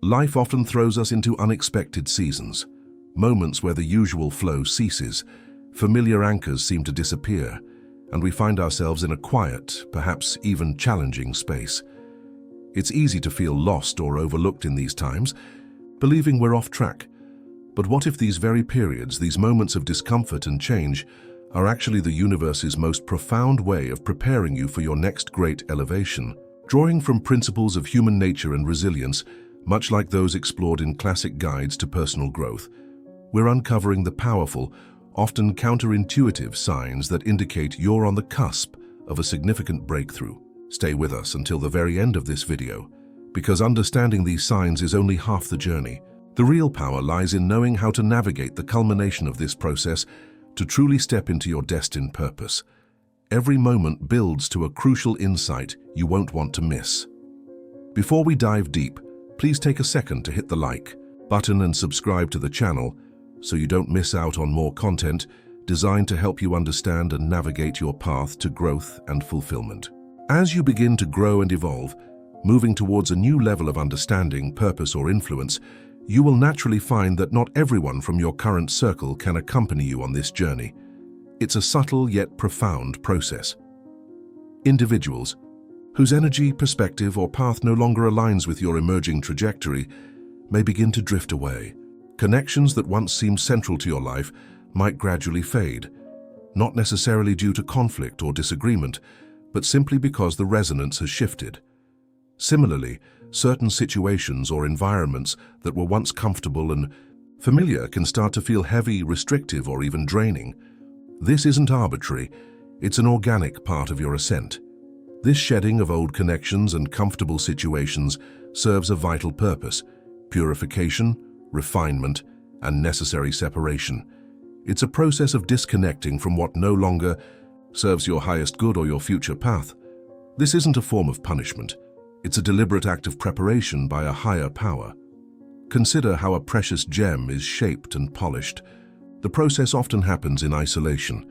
Life often throws us into unexpected seasons, moments where the usual flow ceases, familiar anchors seem to disappear, and we find ourselves in a quiet, perhaps even challenging space. It's easy to feel lost or overlooked in these times, believing we're off track. But what if these very periods, these moments of discomfort and change, are actually the universe's most profound way of preparing you for your next great elevation? Drawing from principles of human nature and resilience, much like those explored in classic guides to personal growth, we're uncovering the powerful, often counterintuitive signs that indicate you're on the cusp of a significant breakthrough. Stay with us until the very end of this video, because understanding these signs is only half the journey. The real power lies in knowing how to navigate the culmination of this process to truly step into your destined purpose. Every moment builds to a crucial insight you won't want to miss. Before we dive deep, please take a second to hit the like button and subscribe to the channel so you don't miss out on more content designed to help you understand and navigate your path to growth and fulfillment. As you begin to grow and evolve, moving towards a new level of understanding, purpose, or influence, you will naturally find that not everyone from your current circle can accompany you on this journey. It's a subtle yet profound process. Individuals whose energy, perspective, or path no longer aligns with your emerging trajectory may begin to drift away. Connections that once seemed central to your life might gradually fade, not necessarily due to conflict or disagreement, but simply because the resonance has shifted. Similarly, certain situations or environments that were once comfortable and familiar can start to feel heavy, restrictive, or even draining. This isn't arbitrary, it's an organic part of your ascent. This shedding of old connections and comfortable situations serves a vital purpose: purification, refinement, and necessary separation. It's a process of disconnecting from what no longer serves your highest good or your future path. This isn't a form of punishment. It's a deliberate act of preparation by a higher power. Consider how a precious gem is shaped and polished. The process often happens in isolation,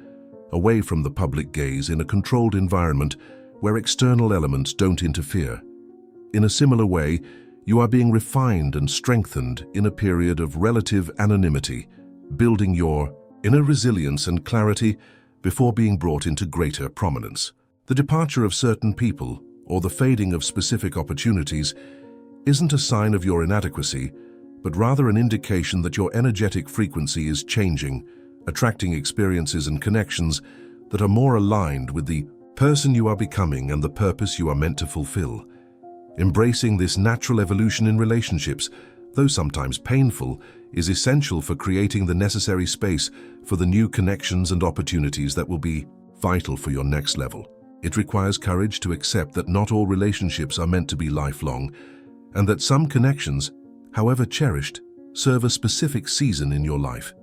away from the public gaze, in a controlled environment where external elements don't interfere. In a similar way, you are being refined and strengthened in a period of relative anonymity, building your inner resilience and clarity before being brought into greater prominence. The departure of certain people or the fading of specific opportunities isn't a sign of your inadequacy, but rather an indication that your energetic frequency is changing, attracting experiences and connections that are more aligned with the person you are becoming and the purpose you are meant to fulfill. Embracing this natural evolution in relationships, though sometimes painful, is essential for creating the necessary space for the new connections and opportunities that will be vital for your next level. It requires courage to accept that not all relationships are meant to be lifelong, and that some connections, however cherished, serve a specific season in your life.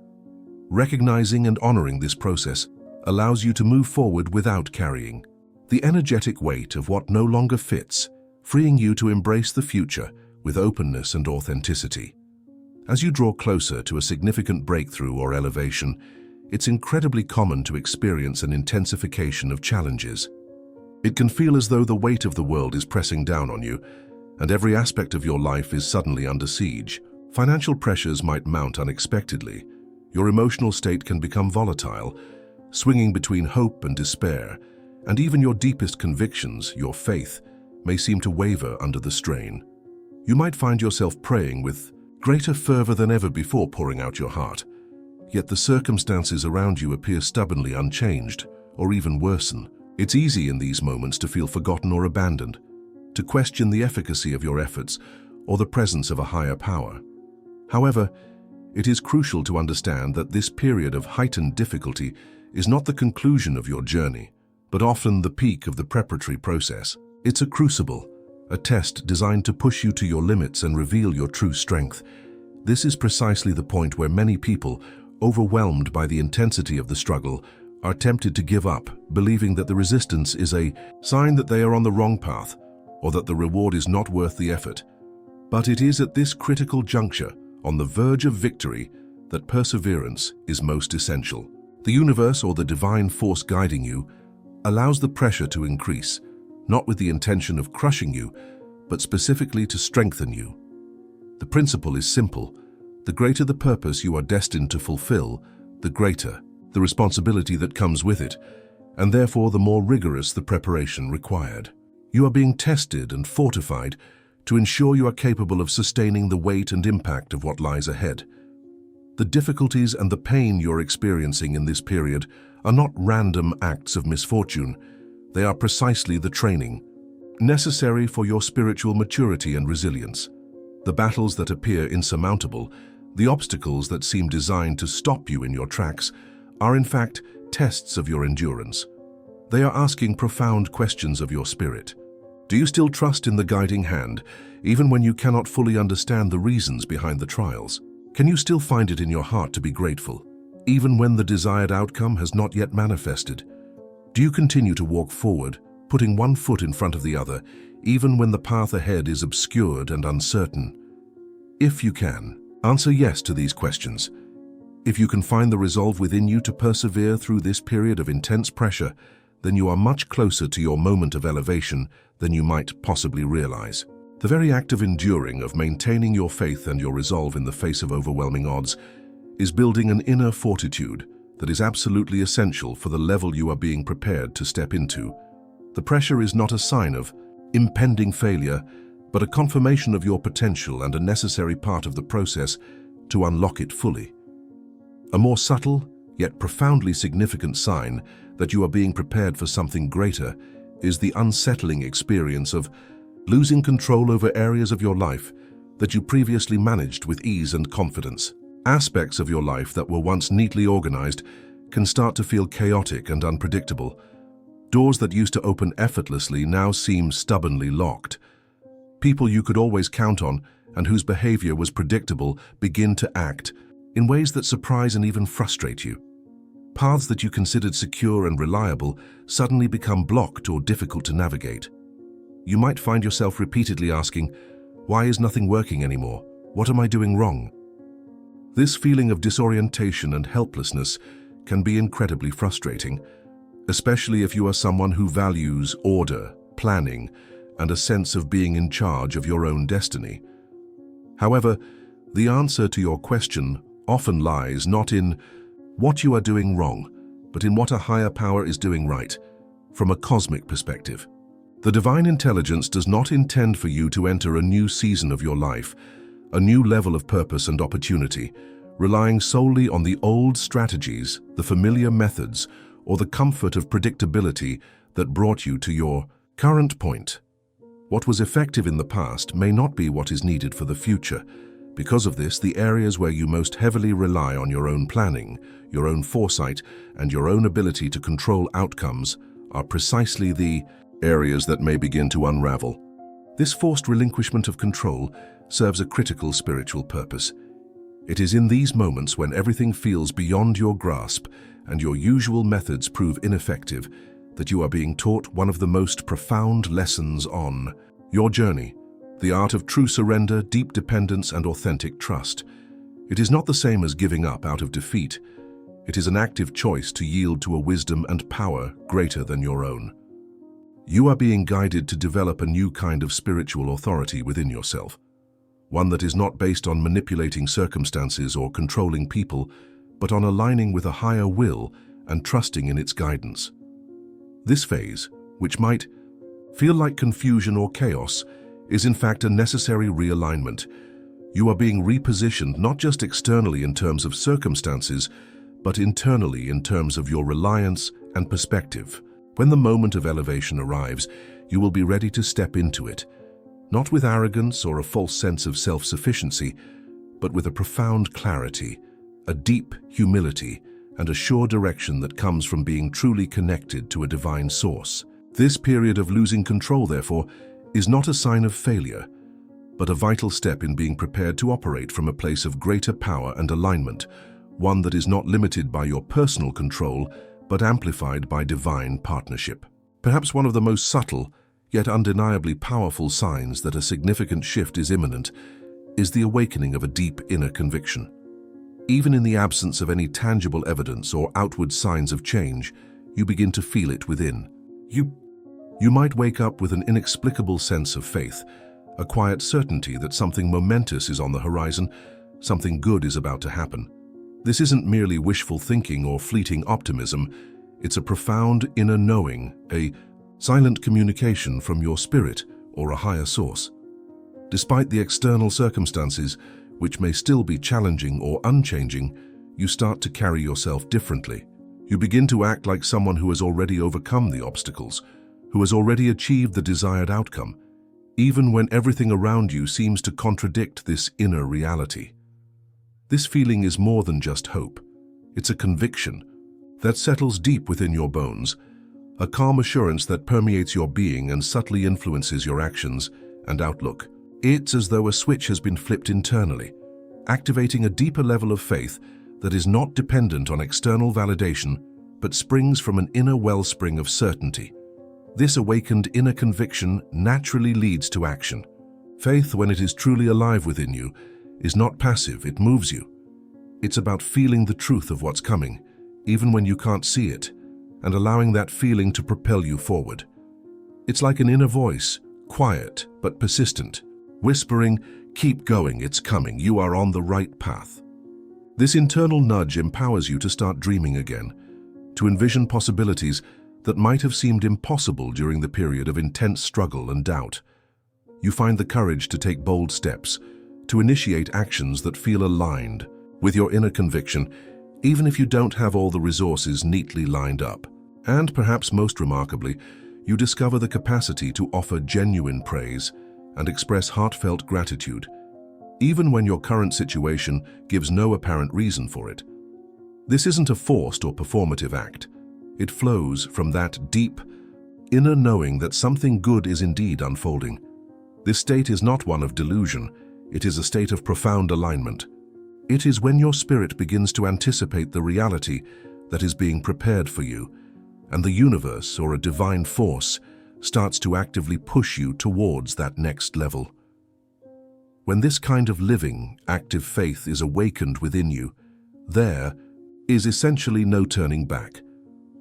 Recognizing and honoring this process allows you to move forward without carrying the energetic weight of what no longer fits, freeing you to embrace the future with openness and authenticity. As you draw closer to a significant breakthrough or elevation, it's incredibly common to experience an intensification of challenges. It can feel as though the weight of the world is pressing down on you, and every aspect of your life is suddenly under siege. Financial pressures might mount unexpectedly. Your emotional state can become volatile, swinging between hope and despair, and even your deepest convictions, your faith, may seem to waver under the strain. You might find yourself praying with greater fervor than ever before, pouring out your heart, yet the circumstances around you appear stubbornly unchanged, or even worsen. It's easy in these moments to feel forgotten or abandoned, to question the efficacy of your efforts or the presence of a higher power. However, it is crucial to understand that this period of heightened difficulty is not the conclusion of your journey, but often the peak of the preparatory process. It's a crucible, a test designed to push you to your limits and reveal your true strength. This is precisely the point where many people, overwhelmed by the intensity of the struggle, are tempted to give up, believing that the resistance is a sign that they are on the wrong path or that the reward is not worth the effort. But it is at this critical juncture, on the verge of victory, that perseverance is most essential. The universe, or the divine force guiding you, allows the pressure to increase, not with the intention of crushing you, but specifically to strengthen you. The principle is simple. The greater the purpose you are destined to fulfill, the greater the responsibility that comes with it, and therefore the more rigorous the preparation required. You are being tested and fortified to ensure you are capable of sustaining the weight and impact of what lies ahead. The difficulties and the pain you're experiencing in this period are not random acts of misfortune. They are precisely the training necessary for your spiritual maturity and resilience. The battles that appear insurmountable, the obstacles that seem designed to stop you in your tracks, are in fact tests of your endurance. They are asking profound questions of your spirit. Do you still trust in the guiding hand, even when you cannot fully understand the reasons behind the trials? Can you still find it in your heart to be grateful, even when the desired outcome has not yet manifested? Do you continue to walk forward, putting one foot in front of the other, even when the path ahead is obscured and uncertain? If you can, answer yes to these questions. If you can find the resolve within you to persevere through this period of intense pressure, then you are much closer to your moment of elevation than you might possibly realize. The very act of enduring, of maintaining your faith and your resolve in the face of overwhelming odds, is building an inner fortitude that is absolutely essential for the level you are being prepared to step into. The pressure is not a sign of impending failure, but a confirmation of your potential and a necessary part of the process to unlock it fully. A more subtle, yet profoundly significant sign that you are being prepared for something greater is the unsettling experience of losing control over areas of your life that you previously managed with ease and confidence. Aspects of your life that were once neatly organized can start to feel chaotic and unpredictable. Doors that used to open effortlessly now seem stubbornly locked. People you could always count on and whose behavior was predictable begin to act in ways that surprise and even frustrate you. Paths that you considered secure and reliable suddenly become blocked or difficult to navigate. You might find yourself repeatedly asking, "Why is nothing working anymore? What am I doing wrong?" This feeling of disorientation and helplessness can be incredibly frustrating, especially if you are someone who values order, planning, and a sense of being in charge of your own destiny. However, the answer to your question often lies not in what you are doing wrong, but in what a higher power is doing right, from a cosmic perspective. The divine intelligence does not intend for you to enter a new season of your life, a new level of purpose and opportunity, relying solely on the old strategies, the familiar methods, or the comfort of predictability that brought you to your current point. What was effective in the past may not be what is needed for the future. Because of this, the areas where you most heavily rely on your own planning, your own foresight, and your own ability to control outcomes are precisely the areas that may begin to unravel. This forced relinquishment of control serves a critical spiritual purpose. It is in these moments when everything feels beyond your grasp and your usual methods prove ineffective that you are being taught one of the most profound lessons on your journey, the art of true surrender, deep dependence, and authentic trust. It is not the same as giving up out of defeat. It is an active choice to yield to a wisdom and power greater than your own. You are being guided to develop a new kind of spiritual authority within yourself, one that is not based on manipulating circumstances or controlling people, but on aligning with a higher will and trusting in its guidance. This phase, which might feel like confusion or chaos, is in fact a necessary realignment. You are being repositioned not just externally in terms of circumstances, but internally in terms of your reliance and perspective. When the moment of elevation arrives, you will be ready to step into it, not with arrogance or a false sense of self-sufficiency, but with a profound clarity, a deep humility, and a sure direction that comes from being truly connected to a divine source. This period of losing control, therefore, is not a sign of failure, but a vital step in being prepared to operate from a place of greater power and alignment, one that is not limited by your personal control, but amplified by divine partnership. Perhaps one of the most subtle, yet undeniably powerful signs that a significant shift is imminent is the awakening of a deep inner conviction. Even in the absence of any tangible evidence or outward signs of change, you begin to feel it within. You might wake up with an inexplicable sense of faith, a quiet certainty that something momentous is on the horizon, something good is about to happen. This isn't merely wishful thinking or fleeting optimism, it's a profound inner knowing, a silent communication from your spirit or a higher source. Despite the external circumstances, which may still be challenging or unchanging, you start to carry yourself differently. You begin to act like someone who has already overcome the obstacles, who has already achieved the desired outcome, even when everything around you seems to contradict this inner reality. This feeling is more than just hope. It's a conviction that settles deep within your bones, a calm assurance that permeates your being and subtly influences your actions and outlook. It's as though a switch has been flipped internally, activating a deeper level of faith that is not dependent on external validation, but springs from an inner wellspring of certainty. This awakened inner conviction naturally leads to action. Faith, when it is truly alive within you, is not passive, it moves you. It's about feeling the truth of what's coming, even when you can't see it, and allowing that feeling to propel you forward. It's like an inner voice, quiet but persistent, whispering, "Keep going, it's coming, you are on the right path." This internal nudge empowers you to start dreaming again, to envision possibilities that might have seemed impossible during the period of intense struggle and doubt. You find the courage to take bold steps, to initiate actions that feel aligned with your inner conviction, even if you don't have all the resources neatly lined up. And perhaps most remarkably, you discover the capacity to offer genuine praise and express heartfelt gratitude, even when your current situation gives no apparent reason for it. This isn't a forced or performative act. It flows from that deep, inner knowing that something good is indeed unfolding. This state is not one of delusion, it is a state of profound alignment. It is when your spirit begins to anticipate the reality that is being prepared for you, and the universe, or a divine force, starts to actively push you towards that next level. When this kind of living, active faith is awakened within you, there is essentially no turning back.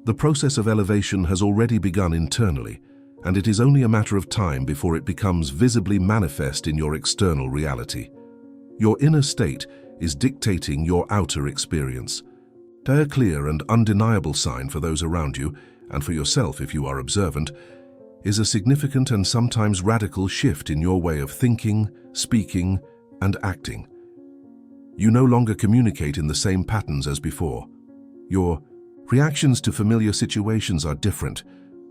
The process of elevation has already begun internally, and it is only a matter of time before it becomes visibly manifest in your external reality. Your inner state is dictating your outer experience. A clear and undeniable sign for those around you, and for yourself if you are observant, is a significant and sometimes radical shift in your way of thinking, speaking, and acting. You no longer communicate in the same patterns as before. Your reactions to familiar situations are different,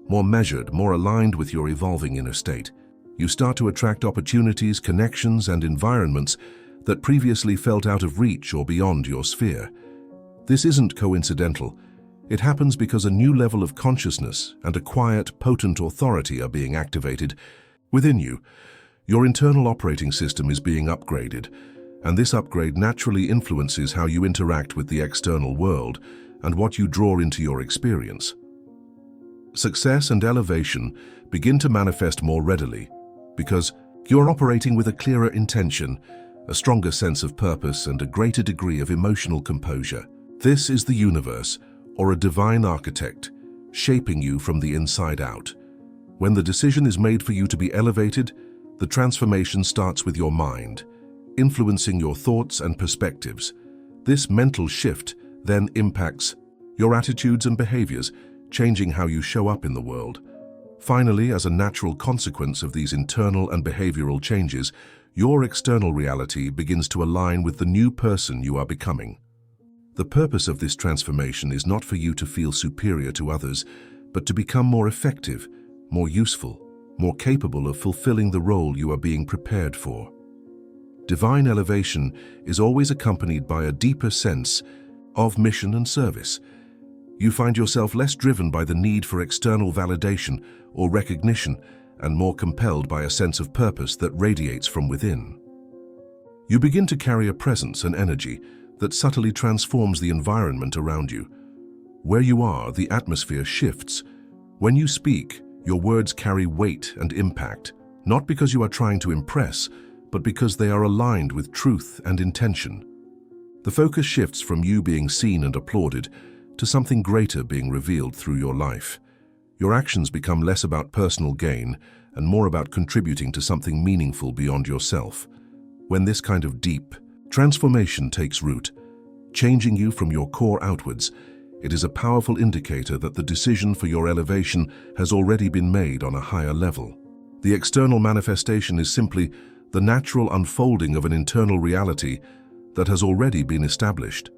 more measured, more aligned with your evolving inner state. You start to attract opportunities, connections, and environments that previously felt out of reach or beyond your sphere. This isn't coincidental. It happens because a new level of consciousness and a quiet, potent authority are being activated within you. Your internal operating system is being upgraded, and this upgrade naturally influences how you interact with the external world and what you draw into your experience. Success and elevation begin to manifest more readily because you're operating with a clearer intention, a stronger sense of purpose, and a greater degree of emotional composure. This is the universe, or a divine architect, shaping you from the inside out. When the decision is made for you to be elevated, the transformation starts with your mind, influencing your thoughts and perspectives. This mental shift then impacts your attitudes and behaviors, changing how you show up in the world. Finally, as a natural consequence of these internal and behavioral changes, your external reality begins to align with the new person you are becoming. The purpose of this transformation is not for you to feel superior to others, but to become more effective, more useful, more capable of fulfilling the role you are being prepared for. Divine elevation is always accompanied by a deeper sense of mission and service. You find yourself less driven by the need for external validation or recognition, and more compelled by a sense of purpose that radiates from within. You begin to carry a presence and energy that subtly transforms the environment around you. Where you are, the atmosphere shifts. When you speak, your words carry weight and impact, not because you are trying to impress, but because they are aligned with truth and intention. The focus shifts from you being seen and applauded to something greater being revealed through your life. Your actions become less about personal gain and more about contributing to something meaningful beyond yourself. When this kind of deep transformation takes root, changing you from your core outwards, it is a powerful indicator that the decision for your elevation has already been made on a higher level. The external manifestation is simply the natural unfolding of an internal reality that has already been established.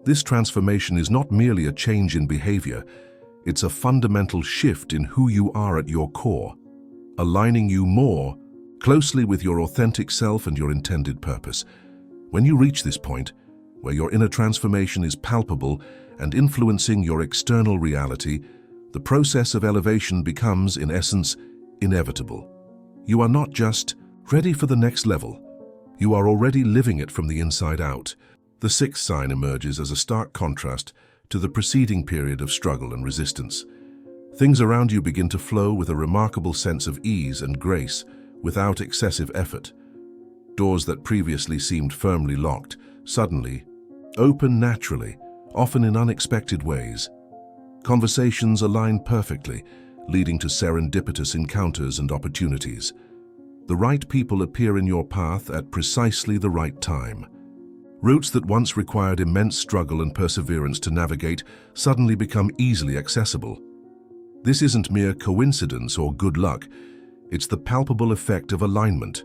This transformation is not merely a change in behavior, it's a fundamental shift in who you are at your core, aligning you more closely with your authentic self and your intended purpose. When you reach this point, where your inner transformation is palpable and influencing your external reality, the process of elevation becomes, in essence, inevitable. You are not just ready for the next level, you are already living it from the inside out. The sixth sign emerges as a stark contrast to the preceding period of struggle and resistance. Things around you begin to flow with a remarkable sense of ease and grace without excessive effort. Doors that previously seemed firmly locked suddenly open naturally, often in unexpected ways. Conversations align perfectly, leading to serendipitous encounters and opportunities. The right people appear in your path at precisely the right time. Routes that once required immense struggle and perseverance to navigate suddenly become easily accessible. This isn't mere coincidence or good luck, it's the palpable effect of alignment.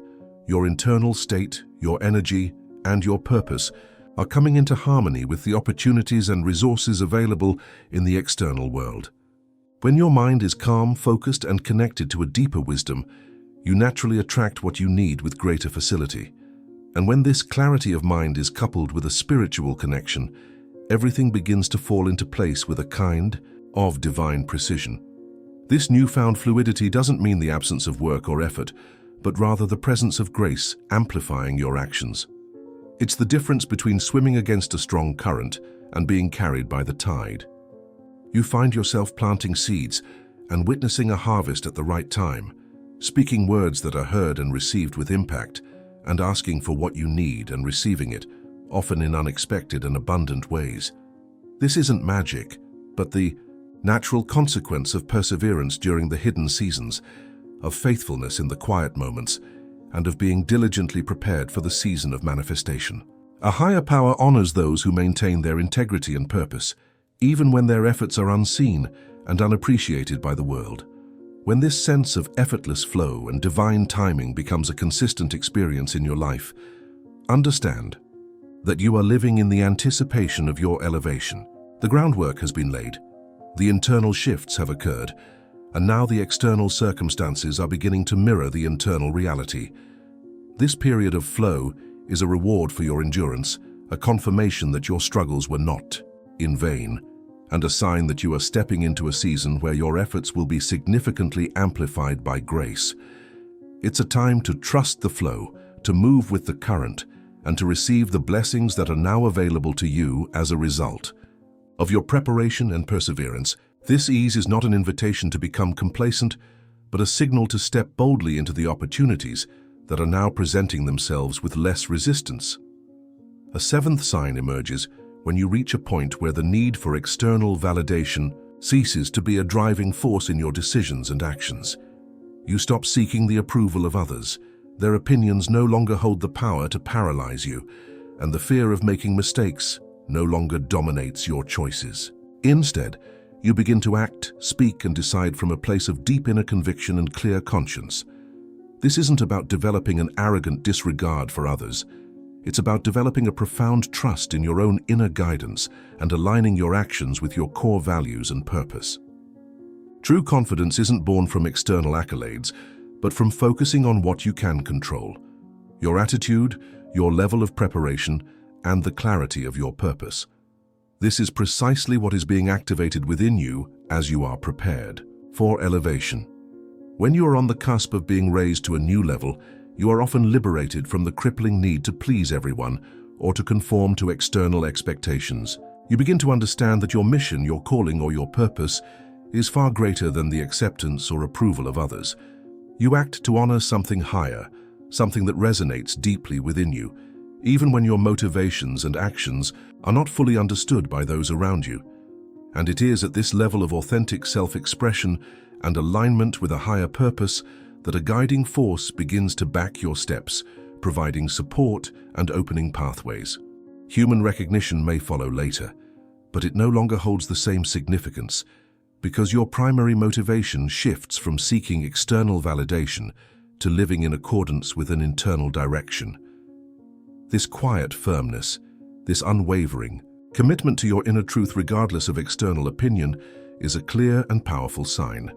Your internal state, your energy, and your purpose are coming into harmony with the opportunities and resources available in the external world. When your mind is calm, focused, and connected to a deeper wisdom, you naturally attract what you need with greater facility. And when this clarity of mind is coupled with a spiritual connection, everything begins to fall into place with a kind of divine precision. This newfound fluidity doesn't mean the absence of work or effort, but rather the presence of grace amplifying your actions. It's the difference between swimming against a strong current and being carried by the tide. You find yourself planting seeds and witnessing a harvest at the right time, speaking words that are heard and received with impact, and asking for what you need and receiving it, often in unexpected and abundant ways. This isn't magic, but the natural consequence of perseverance during the hidden seasons, of faithfulness in the quiet moments, and of being diligently prepared for the season of manifestation. A higher power honors those who maintain their integrity and purpose, even when their efforts are unseen and unappreciated by the world. When this sense of effortless flow and divine timing becomes a consistent experience in your life, understand that you are living in the anticipation of your elevation. The groundwork has been laid, the internal shifts have occurred, and now the external circumstances are beginning to mirror the internal reality. This period of flow is a reward for your endurance, a confirmation that your struggles were not in vain, and a sign that you are stepping into a season where your efforts will be significantly amplified by grace. It's a time to trust the flow, to move with the current, and to receive the blessings that are now available to you as a result of your preparation and perseverance. This ease is not an invitation to become complacent, but a signal to step boldly into the opportunities that are now presenting themselves with less resistance. A seventh sign emerges when you reach a point where the need for external validation ceases to be a driving force in your decisions and actions. You stop seeking the approval of others. Their opinions no longer hold the power to paralyze you, and the fear of making mistakes no longer dominates your choices. Instead, you begin to act, speak, and decide from a place of deep inner conviction and clear conscience. This isn't about developing an arrogant disregard for others. It's about developing a profound trust in your own inner guidance and aligning your actions with your core values and purpose. True confidence isn't born from external accolades, but from focusing on what you can control: your attitude, your level of preparation, and the clarity of your purpose. This is precisely what is being activated within you as you are prepared for elevation. When you are on the cusp of being raised to a new level, you are often liberated from the crippling need to please everyone or to conform to external expectations. You begin to understand that your mission, your calling, or your purpose is far greater than the acceptance or approval of others. You act to honor something higher, something that resonates deeply within you, even when your motivations and actions are not fully understood by those around you. And it is at this level of authentic self-expression and alignment with a higher purpose that a guiding force begins to back your steps, providing support and opening pathways. Human recognition may follow later, but it no longer holds the same significance because your primary motivation shifts from seeking external validation to living in accordance with an internal direction. This quiet firmness, this unwavering commitment to your inner truth regardless of external opinion, is a clear and powerful sign.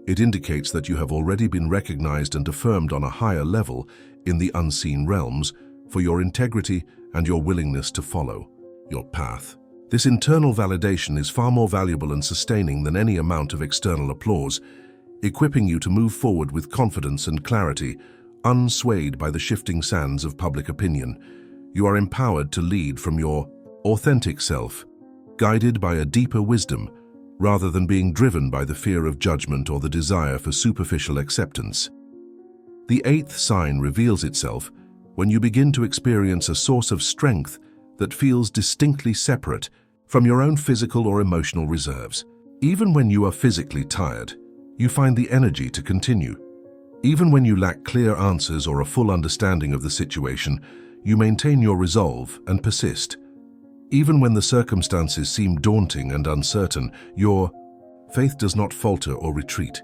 It indicates that you have already been recognized and affirmed on a higher level in the unseen realms for your integrity and your willingness to follow your path. This internal validation is far more valuable and sustaining than any amount of external applause, equipping you to move forward with confidence and clarity, unswayed by the shifting sands of public opinion. You are empowered to lead from your authentic self, guided by a deeper wisdom, rather than being driven by the fear of judgment or the desire for superficial acceptance. The eighth sign reveals itself when you begin to experience a source of strength that feels distinctly separate from your own physical or emotional reserves. Even when you are physically tired, you find the energy to continue. Even when you lack clear answers or a full understanding of the situation, you maintain your resolve and persist. Even when the circumstances seem daunting and uncertain, your faith does not falter or retreat.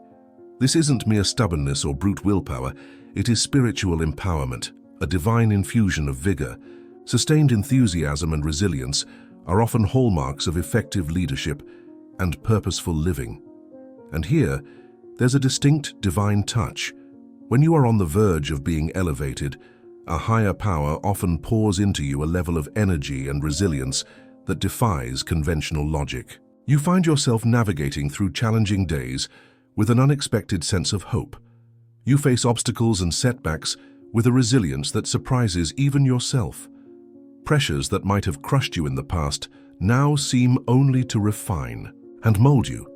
This isn't mere stubbornness or brute willpower, it is spiritual empowerment. A divine infusion of vigor. Sustained enthusiasm and resilience are often hallmarks of effective leadership and purposeful living. And here, there's a distinct divine touch. When you are on the verge of being elevated, a higher power often pours into you a level of energy and resilience that defies conventional logic. You find yourself navigating through challenging days with an unexpected sense of hope. You face obstacles and setbacks with a resilience that surprises even yourself. Pressures that might have crushed you in the past now seem only to refine and mold you.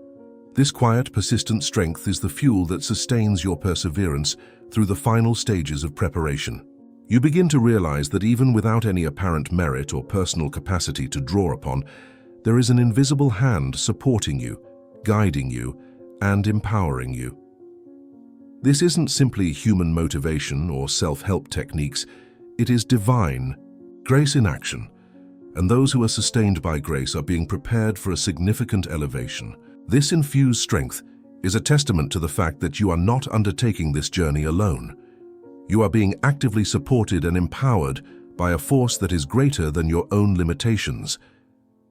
This quiet, persistent strength is the fuel that sustains your perseverance through the final stages of preparation. You begin to realize that even without any apparent merit or personal capacity to draw upon, there is an invisible hand supporting you, guiding you, and empowering you. This isn't simply human motivation or self-help techniques, it is divine, grace in action, and those who are sustained by grace are being prepared for a significant elevation. This infused strength is a testament to the fact that you are not undertaking this journey alone. You are being actively supported and empowered by a force that is greater than your own limitations.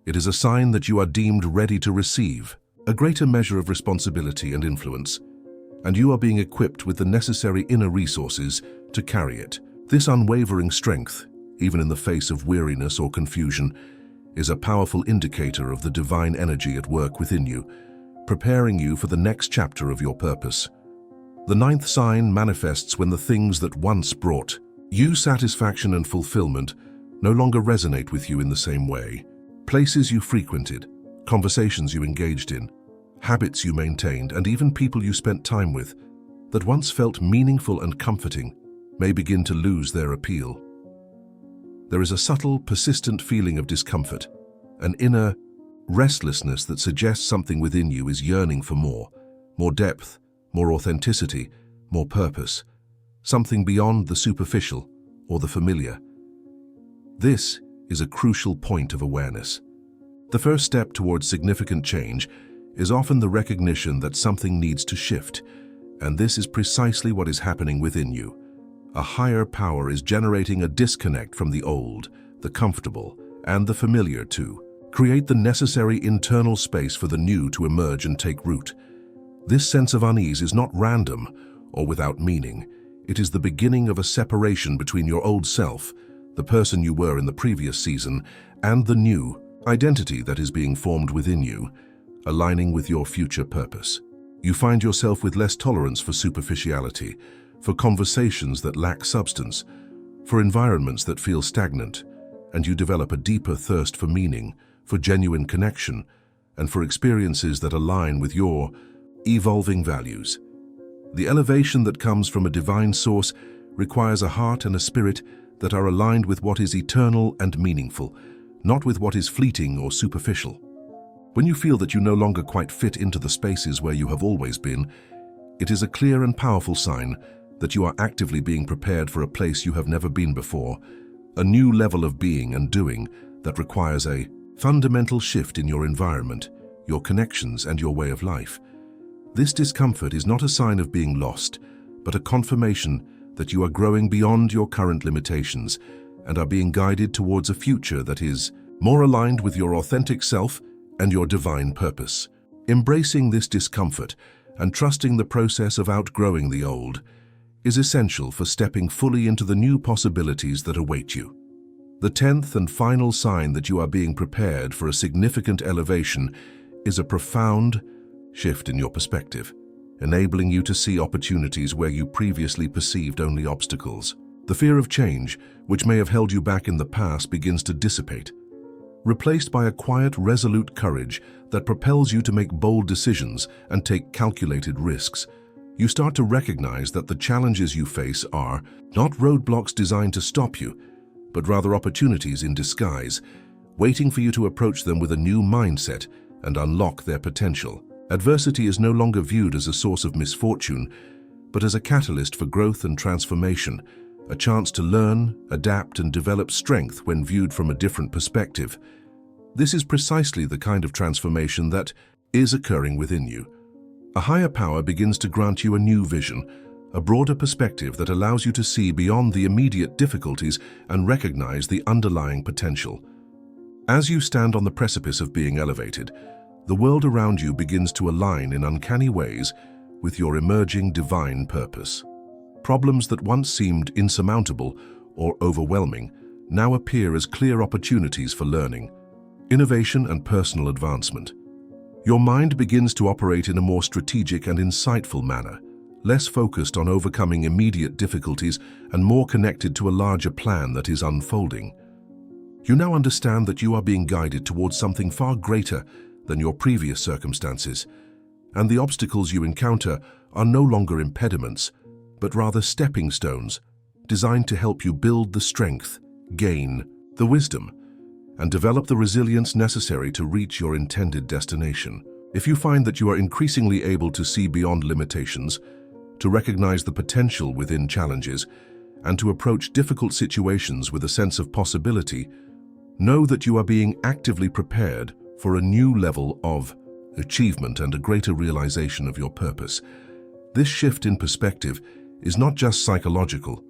It is a sign that you are deemed ready to receive a greater measure of responsibility and influence, and you are being equipped with the necessary inner resources to carry it. This unwavering strength, even in the face of weariness or confusion, is a powerful indicator of the divine energy at work within you, preparing you for the next chapter of your purpose. The ninth sign manifests when the things that once brought you satisfaction and fulfillment no longer resonate with you in the same way. Places you frequented, conversations you engaged in, habits you maintained, and even people you spent time with that once felt meaningful and comforting may begin to lose their appeal. There is a subtle, persistent feeling of discomfort, an inner restlessness that suggests something within you is yearning for more depth, more authenticity, more purpose, something beyond the superficial or the familiar. This is a crucial point of awareness. The first step towards significant change is often the recognition that something needs to shift, and this is precisely what is happening within you. A higher power is generating a disconnect from the old, the comfortable, and the familiar to create the necessary internal space for the new to emerge and take root. This sense of unease is not random or without meaning. It is the beginning of a separation between your old self, the person you were in the previous season, and the new identity that is being formed within you, aligning with your future purpose. You find yourself with less tolerance for superficiality, for conversations that lack substance, for environments that feel stagnant, and you develop a deeper thirst for meaning, for genuine connection, and for experiences that align with your evolving values. The elevation that comes from a divine source requires a heart and a spirit that are aligned with what is eternal and meaningful, not with what is fleeting or superficial. When you feel that you no longer quite fit into the spaces where you have always been, it is a clear and powerful sign that you are actively being prepared for a place you have never been before, a new level of being and doing that requires a fundamental shift in your environment, your connections, and your way of life. This discomfort is not a sign of being lost, but a confirmation that you are growing beyond your current limitations and are being guided towards a future that is more aligned with your authentic self and your divine purpose. Embracing this discomfort and trusting the process of outgrowing the old is essential for stepping fully into the new possibilities that await you. The 10th and final sign that you are being prepared for a significant elevation is a profound shift in your perspective, enabling you to see opportunities where you previously perceived only obstacles. The fear of change, which may have held you back in the past, begins to dissipate, replaced by a quiet, resolute courage that propels you to make bold decisions and take calculated risks. You start to recognize that the challenges you face are not roadblocks designed to stop you, but rather opportunities in disguise, waiting for you to approach them with a new mindset and unlock their potential. Adversity is no longer viewed as a source of misfortune, but as a catalyst for growth and transformation, a chance to learn, adapt, and develop strength when viewed from a different perspective. This is precisely the kind of transformation that is occurring within you. A higher power begins to grant you a new vision, a broader perspective that allows you to see beyond the immediate difficulties and recognize the underlying potential. As you stand on the precipice of being elevated, the world around you begins to align in uncanny ways with your emerging divine purpose. Problems that once seemed insurmountable or overwhelming now appear as clear opportunities for learning, innovation, and personal advancement. Your mind begins to operate in a more strategic and insightful manner, less focused on overcoming immediate difficulties and more connected to a larger plan that is unfolding. You now understand that you are being guided towards something far greater than your previous circumstances, and the obstacles you encounter are no longer impediments, but rather stepping stones designed to help you build the strength, gain the wisdom, and develop the resilience necessary to reach your intended destination. If you find that you are increasingly able to see beyond limitations, to recognize the potential within challenges, and to approach difficult situations with a sense of possibility, know that you are being actively prepared for a new level of achievement and a greater realization of your purpose. This shift in perspective is not just psychological,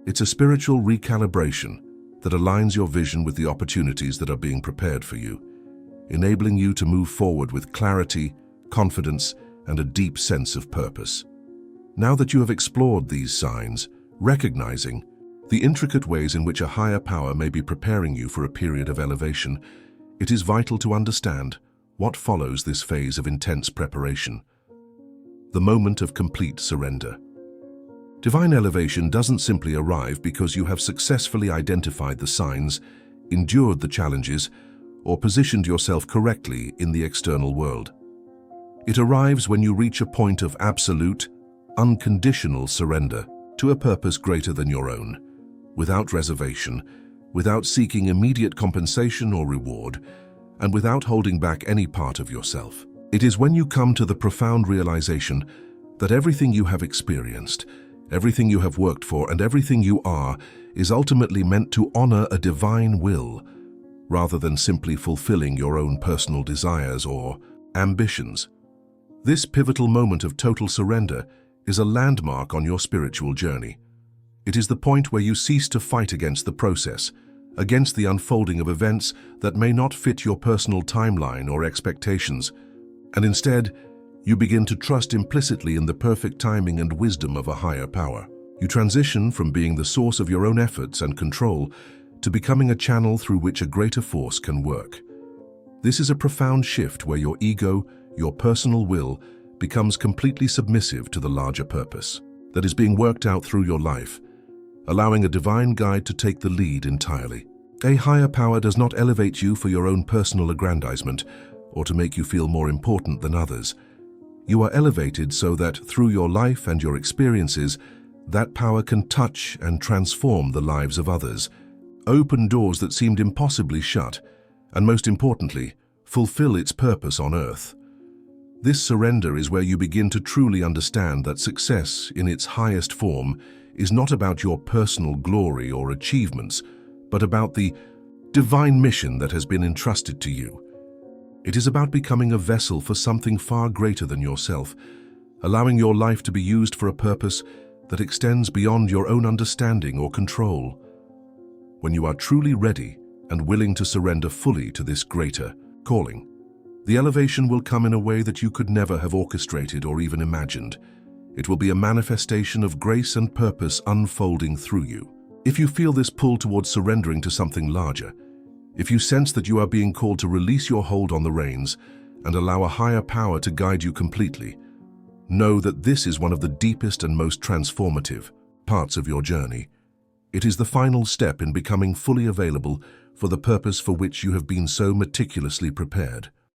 it's a spiritual recalibration that aligns your vision with the opportunities that are being prepared for you, enabling you to move forward with clarity, confidence, and a deep sense of purpose. Now that you have explored these signs, recognizing the intricate ways in which a higher power may be preparing you for a period of elevation, it is vital to understand what follows this phase of intense preparation: the moment of complete surrender. Divine elevation doesn't simply arrive because you have successfully identified the signs, endured the challenges, or positioned yourself correctly in the external world. It arrives when you reach a point of absolute, unconditional surrender to a purpose greater than your own, without reservation, without seeking immediate compensation or reward, and without holding back any part of yourself. It is when you come to the profound realization that everything you have experienced, everything you have worked for, and everything you are is ultimately meant to honor a divine will, rather than simply fulfilling your own personal desires or ambitions. This pivotal moment of total surrender is a landmark on your spiritual journey. It is the point where you cease to fight against the process, against the unfolding of events that may not fit your personal timeline or expectations, and instead, you begin to trust implicitly in the perfect timing and wisdom of a higher power. You transition from being the source of your own efforts and control to becoming a channel through which a greater force can work. This is a profound shift where your ego, your personal will, becomes completely submissive to the larger purpose that is being worked out through your life, allowing a divine guide to take the lead entirely. A higher power does not elevate you for your own personal aggrandizement or to make you feel more important than others. You are elevated so that through your life and your experiences, that power can touch and transform the lives of others, open doors that seemed impossibly shut, and most importantly, fulfill its purpose on earth. This surrender is where you begin to truly understand that success in its highest form is not about your personal glory or achievements, but about the divine mission that has been entrusted to you. It is about becoming a vessel for something far greater than yourself, allowing your life to be used for a purpose that extends beyond your own understanding or control. When you are truly ready and willing to surrender fully to this greater calling, the elevation will come in a way that you could never have orchestrated or even imagined. It will be a manifestation of grace and purpose unfolding through you. If you feel this pull towards surrendering to something larger, if you sense that you are being called to release your hold on the reins and allow a higher power to guide you completely, know that this is one of the deepest and most transformative parts of your journey. It is the final step in becoming fully available for the purpose for which you have been so meticulously prepared.